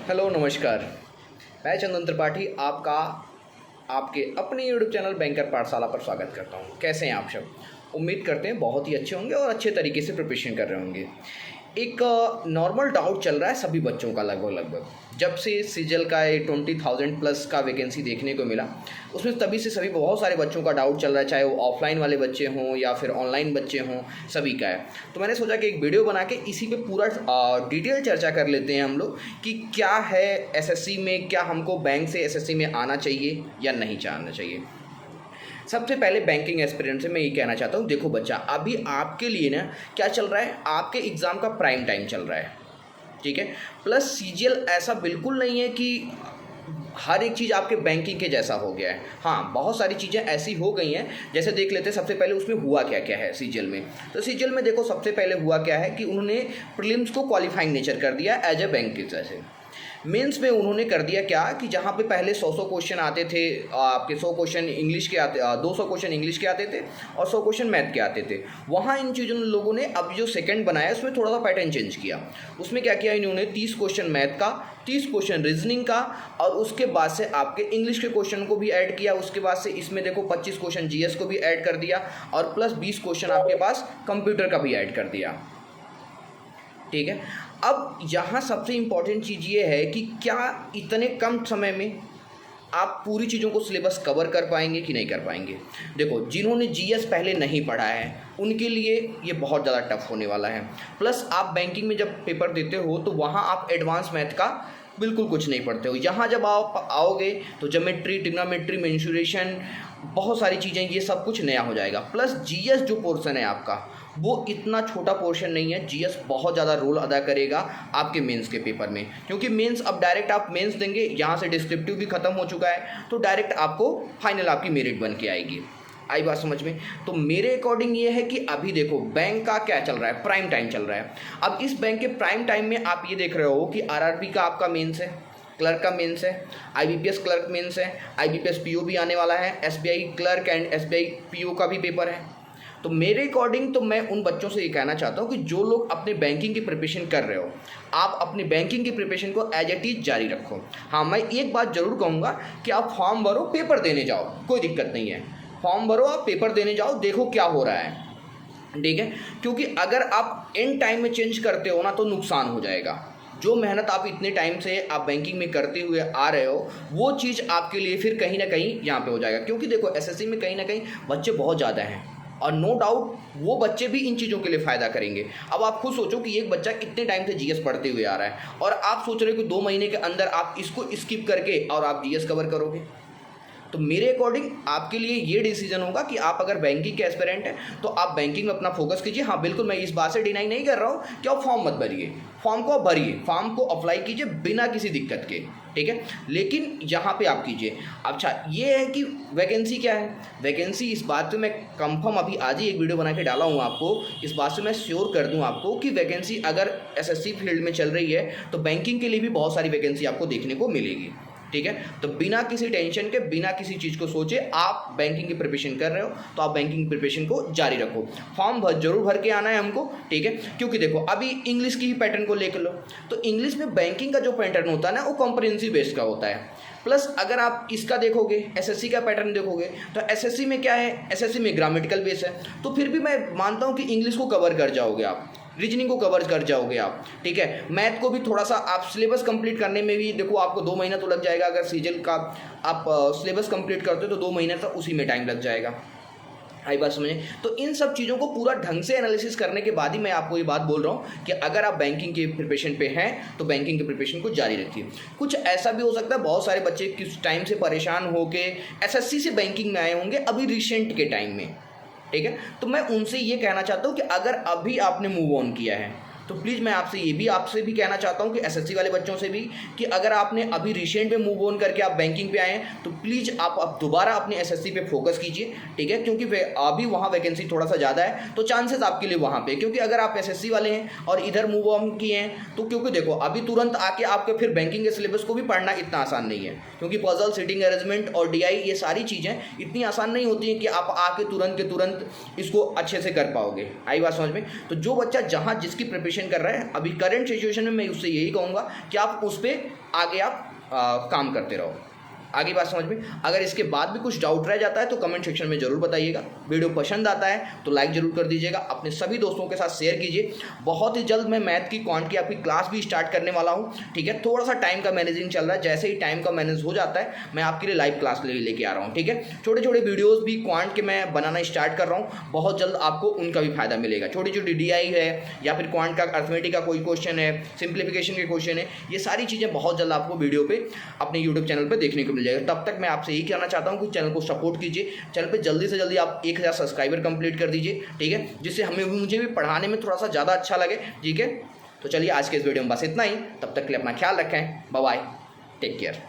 Hello नमस्कार। मैं चंदन त्रिपाठी आपका आपके अपने यूट्यूब चैनल बैंकर पाठशाला पर स्वागत करता हूं। कैसे हैं आप सब? उम्मीद करते हैं बहुत ही अच्छे होंगे और अच्छे तरीके से प्रिपरेशन कर रहे होंगे। एक नॉर्मल डाउट चल रहा है सभी बच्चों का लगभग जब से सीजल का ये 20,000 प्लस का वैकेंसी देखने को मिला, उसमें तभी से सभी बहुत सारे बच्चों का डाउट चल रहा है, चाहे वो ऑफलाइन वाले बच्चे हों या फिर ऑनलाइन बच्चे हों, सभी का है। तो मैंने सोचा कि एक वीडियो बना के इसी पे पूरा डिटेल चर्चा कर लेते हैं हम लोग कि क्या है एसएससी में, क्या हमको बैंक से एसएससी में आना चाहिए या नहीं आना चाहिए। सबसे पहले बैंकिंग एस्पिरेंट से मैं ये कहना चाहता हूँ, देखो बच्चा, अभी आपके लिए ना क्या चल रहा है, आपके एग्ज़ाम का प्राइम टाइम चल रहा है, ठीक है। प्लस सीजीएल ऐसा बिल्कुल नहीं है कि हर एक चीज़ आपके बैंकिंग के जैसा हो गया है। हाँ, बहुत सारी चीज़ें ऐसी हो गई हैं, जैसे देख लेते हैं सबसे पहले उसमें हुआ क्या क्या है सीजीएल में। तो सीजीएल में देखो सबसे पहले हुआ क्या है कि उन्होंने प्रीलिम्स को क्वालिफाइंग नेचर कर दिया एज ए बैंक के जैसे। मेंस में उन्होंने कर दिया क्या कि जहाँ पे पहले 100 क्वेश्चन आते थे, आपके 100 क्वेश्चन इंग्लिश के आते, 200 क्वेश्चन इंग्लिश के आते थे और 100 क्वेश्चन मैथ के आते थे, वहाँ इन चीज़ों लोगों ने अब जो सेकंड बनाया उसमें थोड़ा सा पैटर्न चेंज किया। उसमें क्या किया इन्होंने, 30 क्वेश्चन मैथ का, 30 क्वेश्चन रीजनिंग का, और उसके बाद से आपके इंग्लिश के क्वेश्चन को भी ऐड किया। उसके बाद से इसमें देखो 25 क्वेश्चन जीएस को भी ऐड कर दिया और प्लस 20 क्वेश्चन आपके पास कंप्यूटर का भी ऐड कर दिया, ठीक है। अब यहाँ सबसे इम्पॉर्टेंट चीज़ ये है कि क्या इतने कम समय में आप पूरी चीज़ों को सिलेबस कवर कर पाएंगे कि नहीं कर पाएंगे। देखो, जिन्होंने जीएस पहले नहीं पढ़ा है उनके लिए ये बहुत ज़्यादा टफ होने वाला है। प्लस आप बैंकिंग में जब पेपर देते हो तो वहाँ आप एडवांस मैथ का बिल्कुल कुछ नहीं पढ़ते हो। यहाँ जब आप आओगे तो ज्योमेट्री, ट्रिग्नोमेट्री, मेंसुरेशन, बहुत सारी चीज़ें, ये सब कुछ नया हो जाएगा। प्लस जीएस जो पोर्शन है आपका, वो इतना छोटा पोर्शन नहीं है। जीएस बहुत ज़्यादा रोल अदा करेगा आपके मेंस के पेपर में, क्योंकि मेंस अब डायरेक्ट आप मेंस देंगे, यहाँ से डिस्क्रिप्टिव भी खत्म हो चुका है, तो डायरेक्ट आपको फाइनल आपकी मेरिट बन के आएगी। आई बात समझ में? तो मेरे अकॉर्डिंग ये है कि अभी देखो बैंक का क्या चल रहा है, प्राइम टाइम चल रहा है। अब इस बैंक के प्राइम टाइम में आप ये देख रहे हो कि आरआरबी का आपका मेंस है, क्लर्क का मेंस है, आईबीपीएस क्लर्क मेंस है, आईबीपीएस पीओ भी आने वाला है, SBI clerk and SBI PO का भी पेपर है। तो मेरे अकॉर्डिंग तो मैं उन बच्चों से ये कहना चाहता हूँ कि जो लोग अपने बैंकिंग की प्रिपरेशन कर रहे हो, आप अपनी बैंकिंग की प्रिपरेशन को एज इट इज जारी रखो। हाँ, मैं एक बात ज़रूर कहूँगा कि आप फॉर्म भरो, पेपर देने जाओ, कोई दिक्कत नहीं है। फॉर्म भरो, आप पेपर देने जाओ, देखो क्या हो रहा है, ठीक है। क्योंकि अगर आप एंड टाइम में चेंज करते हो ना तो नुकसान हो जाएगा। जो मेहनत आप इतने टाइम से आप बैंकिंग में करते हुए आ रहे हो, वो चीज़ आपके लिए फिर कहीं ना कहीं यहाँ पे हो जाएगा। क्योंकि देखो एसएससी में कहीं ना कहीं बच्चे बहुत ज़्यादा हैं और नो डाउट वो बच्चे भी इन चीज़ों के लिए फ़ायदा करेंगे। अब आप खुद सोचो कि एक बच्चा इतने टाइम से जीएस पढ़ते हुए आ रहा है और आप सोच रहे हो कि 2 महीने के अंदर आप इसको स्किप करके और आप जीएस कवर करोगे। तो मेरे अकॉर्डिंग आपके लिए ये डिसीजन होगा कि आप अगर बैंकिंग के एस्पिरेंट हैं तो आप बैंकिंग में अपना फोकस कीजिए। हाँ बिल्कुल, मैं इस बात से डिनाई नहीं कर रहा हूँ कि आप फॉर्म मत भरिए, फॉर्म को भरिए, फॉर्म को अप्लाई कीजिए बिना किसी दिक्कत के, ठीक है। लेकिन यहाँ पे आप कीजिए। अच्छा, ये है कि वैकेंसी क्या है, वैकेंसी इस बात पे मैं कंफर्म अभी आज ही एक वीडियो बना के डाला हूँ आपको, इस बात से मैं श्योर कर दूँ आपको कि वैकेंसी अगर एसएससी फील्ड में चल रही है तो बैंकिंग के लिए भी बहुत सारी वैकेंसी आपको देखने को मिलेगी, ठीक है। तो बिना किसी टेंशन के, बिना किसी चीज़ को सोचे आप बैंकिंग की प्रिपरेशन कर रहे हो तो आप बैंकिंग की प्रिपरेशन को जारी रखो। फॉर्म जरूर भर के आना है हमको, ठीक है। क्योंकि देखो अभी इंग्लिश की ही पैटर्न को लेकर लो, तो इंग्लिश में बैंकिंग का जो पैटर्न होता है ना, वो कॉम्प्रिहेंसिव बेस्ड का होता है। प्लस अगर आप इसका देखोगे, एसएससी का पैटर्न देखोगे, तो एसएससी में क्या है, एसएससी में ग्रामेटिकल बेस है, तो फिर भी मैं मानता हूँ कि इंग्लिश को कवर कर जाओगे आप, रीजनिंग को कवर कर जाओगे आप, ठीक है। मैथ को भी थोड़ा सा आप सिलेबस कंप्लीट करने में भी देखो आपको 2 महीना तो लग जाएगा। अगर सीजल का आप सिलेबस कंप्लीट करते हो तो 2 महीना तक उसी में टाइम लग जाएगा। आई बात समझे? तो इन सब चीज़ों को पूरा ढंग से एनालिसिस करने के बाद ही मैं आपको ये बात बोल रहा हूँ कि अगर आप बैंकिंग के प्रिपरेशन पे हैं तो बैंकिंग के प्रिपरेशन को जारी रखिए। कुछ ऐसा भी हो सकता है, बहुत सारे बच्चे किस टाइम से परेशान होके एसएससी से बैंकिंग में आए होंगे अभी रिसेंट के टाइम में, ठीक है। तो मैं उनसे ये कहना चाहता हूँ कि अगर अभी आपने मूव ऑन किया है तो प्लीज़ मैं आपसे भी कहना चाहता हूँ कि एसएससी वाले बच्चों से भी कि अगर आपने अभी रिसेंट में मूव ऑन करके आप बैंकिंग पे आए हैं तो प्लीज़ आप अब दोबारा अपने एसएससी पे फोकस कीजिए, ठीक है। क्योंकि अभी वहाँ वैकेंसी थोड़ा सा ज़्यादा है तो चांसेस आपके लिए वहाँ पे, क्योंकि अगर आप एसएससी वाले हैं और इधर मूव ऑन किए हैं तो क्योंकि देखो अभी तुरंत आके आपके फिर बैंकिंग के सिलेबस को भी पढ़ना इतना आसान नहीं है, क्योंकि पजल, सिटिंग अरेंजमेंट और डीआई, ये सारी चीज़ें इतनी आसान नहीं होती हैं कि आप आके तुरंत के तुरंत इसको अच्छे से कर पाओगे। आई बात समझ में? तो जो बच्चा जहाँ जिसकी प्रिपरेशन प्रिपरेशन कर रहा है अभी करंट सिचुएशन में, मैं उससे यही कहूँगा कि आप उस पर आगे आप काम करते रहो। आगे बात समझ में। अगर इसके बाद भी कुछ डाउट रह जाता है तो कमेंट सेक्शन में जरूर बताइएगा। वीडियो पसंद आता है तो लाइक जरूर कर दीजिएगा, अपने सभी दोस्तों के साथ शेयर कीजिए। बहुत ही जल्द मैं मैथ की क्वांट की आपकी क्लास भी स्टार्ट करने वाला हूँ, ठीक है। थोड़ा सा टाइम का मैनेजिंग चल रहा है, जैसे ही टाइम का मैनेज हो जाता है मैं आपके लिए लाइव क्लास लेके आ रहा हूँ, ठीक है। छोटे छोटे वीडियोज़ भी क्वांट के मैं बनाना स्टार्ट कर रहा हूँ, बहुत जल्द आपको उनका भी फायदा मिलेगा। छोटी छोटी DI है या फिर क्वांट का अर्थमेटिक का कोई क्वेश्चन है, सिंप्लीफिकेशन के क्वेश्चन है, ये सारी चीज़ें बहुत जल्द आपको वीडियो पे अपने यूट्यूब चैनल पर देखने को मिल जाएगा। तब तक मैं आपसे यही कहना चाहता हूं कि चैनल को सपोर्ट कीजिए, चैनल पे जल्दी से जल्दी आप 1000 सब्सक्राइबर कंप्लीट कर दीजिए, ठीक है, जिससे मुझे भी पढ़ाने में थोड़ा सा ज़्यादा अच्छा लगे, ठीक है। तो चलिए आज के इस वीडियो में बस इतना ही, तब तक के लिए अपना ख्याल रखें, बाय बाय, टेक केयर।